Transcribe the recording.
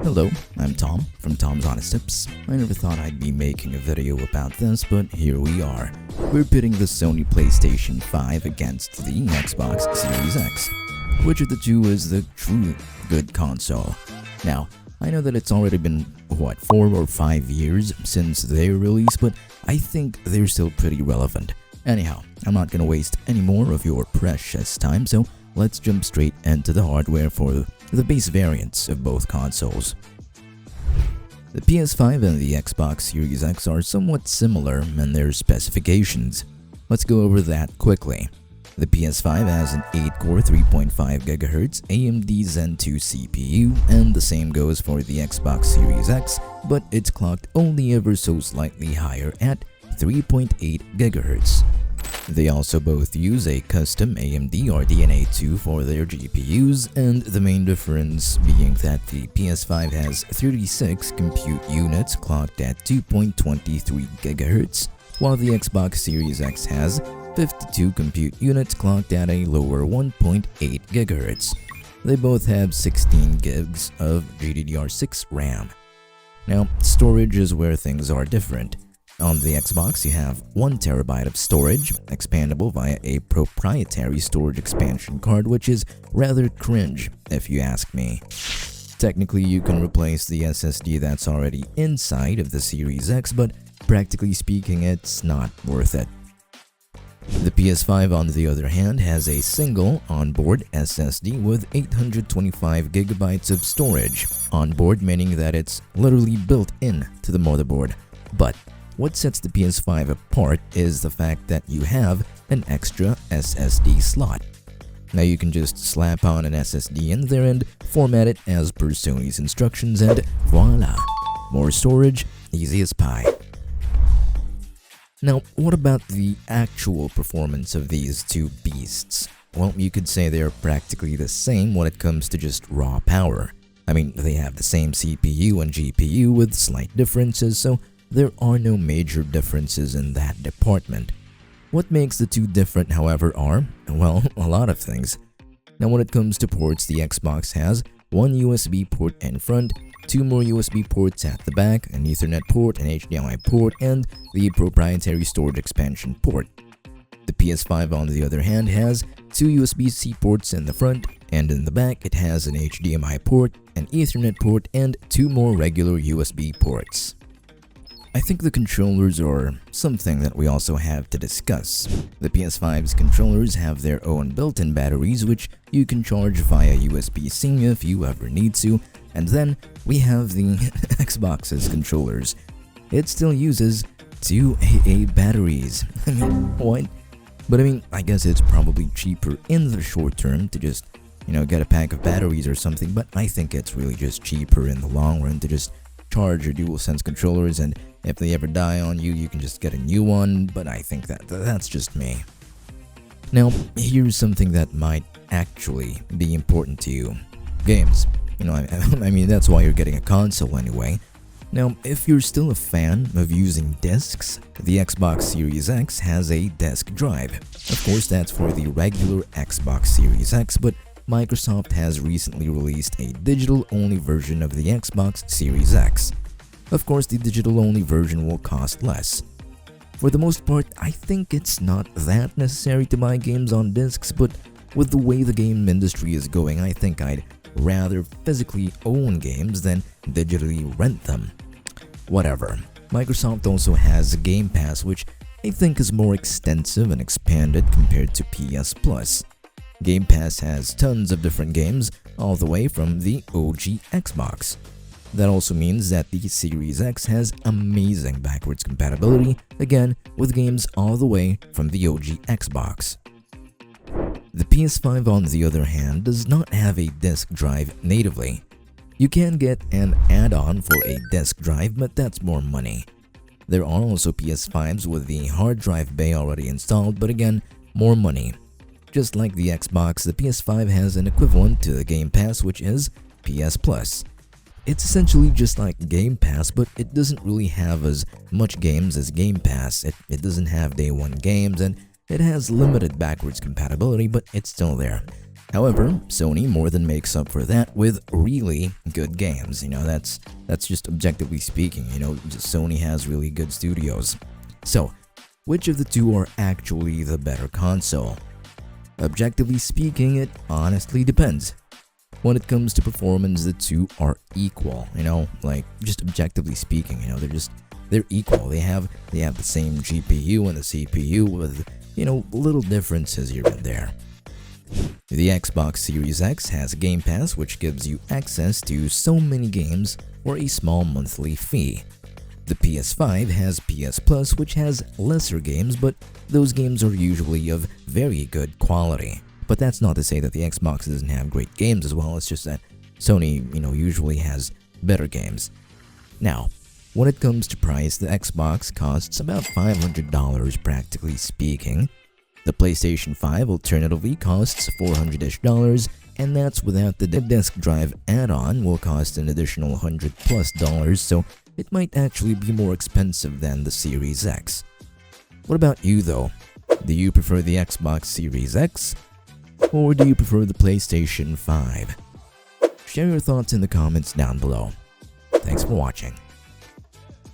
Hello, I'm Tom from Tom's Honest Tips. I never thought I'd be making a video about this, but here we are. We're pitting the Sony PlayStation 5 against the Xbox Series X. Which of the two is the true good console? Now, I know that it's already been, 4 or 5 years since their release, but I think they're still pretty relevant. Anyhow, I'm not gonna waste any more of your precious time, so let's jump straight into the hardware for the base variants of both consoles. The PS5 and the Xbox Series X are somewhat similar in their specifications. Let's go over that quickly. The PS5 has an 8-core 3.5 GHz AMD Zen 2 CPU, and the same goes for the Xbox Series X, but it's clocked only ever so slightly higher at 3.8 GHz. They also both use a custom AMD RDNA 2 for their GPUs, and the main difference being that the PS5 has 36 compute units clocked at 2.23 GHz, while the Xbox Series X has 52 compute units clocked at a lower 1.8 GHz. They both have 16 gigs of GDDR6 RAM. Now, storage is where things are different. On the Xbox, you have 1 TB of storage, expandable via a proprietary storage expansion card, which is rather cringe, if you ask me. Technically, you can replace the SSD that's already inside of the Series X, but practically speaking, it's not worth it. The PS5, on the other hand, has a single onboard SSD with 825 GB of storage. Onboard meaning that it's literally built in to the motherboard. But what sets the PS5 apart is the fact that you have an extra SSD slot. Now you can just slap on an SSD in there and format it as per Sony's instructions, and voila! More storage, easy as pie. Now, what about the actual performance of these two beasts? Well, you could say they're practically the same when it comes to just raw power. I mean, they have the same CPU and GPU with slight differences, so there are no major differences in that department. What makes the two different, however, are, well, a lot of things. Now, when it comes to ports, the Xbox has one USB port in front, 2 more USB ports at the back, an Ethernet port, an HDMI port, and the proprietary storage expansion port. The PS5, on the other hand, has 2 USB-C ports in the front, and in the back it has an HDMI port, an Ethernet port, and 2 more regular USB ports. I think the controllers are something that we also have to discuss. The PS5's controllers have their own built-in batteries, which you can charge via USB-C if you ever need to, and then we have the Xbox's controllers. It still uses 2 AA batteries. I mean, what? But I guess it's probably cheaper in the short term to just, get a pack of batteries or something, but I think it's really just cheaper in the long run to just charge your DualSense controllers, and if they ever die on you, you can just get a new one, but I think that's just me. Now, here's something that might actually be important to you. Games. I mean, that's why you're getting a console anyway. Now, if you're still a fan of using discs, the Xbox Series X has a disk drive. Of course, that's for the regular Xbox Series X, but Microsoft has recently released a digital-only version of the Xbox Series X. Of course, the digital-only version will cost less. For the most part, I think it's not that necessary to buy games on discs, but with the way the game industry is going, I think I'd rather physically own games than digitally rent them. Whatever. Microsoft also has Game Pass, which I think is more extensive and expanded compared to PS Plus. Game Pass has tons of different games, all the way from the OG Xbox. That also means that the Series X has amazing backwards compatibility, again, with games all the way from the OG Xbox. The PS5, on the other hand, does not have a disk drive natively. You can get an add-on for a disk drive, but that's more money. There are also PS5s with the hard drive bay already installed, but again, more money. Just like the Xbox, the PS5 has an equivalent to the Game Pass, which is PS Plus. It's essentially just like Game Pass, but it doesn't really have as much games as Game Pass. It doesn't have day one games, and it has limited backwards compatibility, but it's still there. However, Sony more than makes up for that with really good games. That's just objectively speaking. Sony has really good studios. So, which of the two are actually the better console? Objectively speaking, it honestly depends. When it comes to performance, the two are equal. Just objectively speaking, they're equal. They have the same GPU and the CPU with little differences here and there. The Xbox Series X has Game Pass, which gives you access to so many games for a small monthly fee. The PS5 has PS Plus, which has lesser games, but those games are usually of very good quality. But that's not to say that the Xbox doesn't have great games as well, it's just that Sony, usually has better games. Now, when it comes to price, the Xbox costs about $500 practically speaking. The PlayStation 5 alternatively costs $400-ish, and that's without the disk drive add-on will cost an additional $100+, so it might actually be more expensive than the Series X. What about you though? Do you prefer the Xbox Series X? Or do you prefer the PlayStation 5? Share your thoughts in the comments down below. Thanks for watching.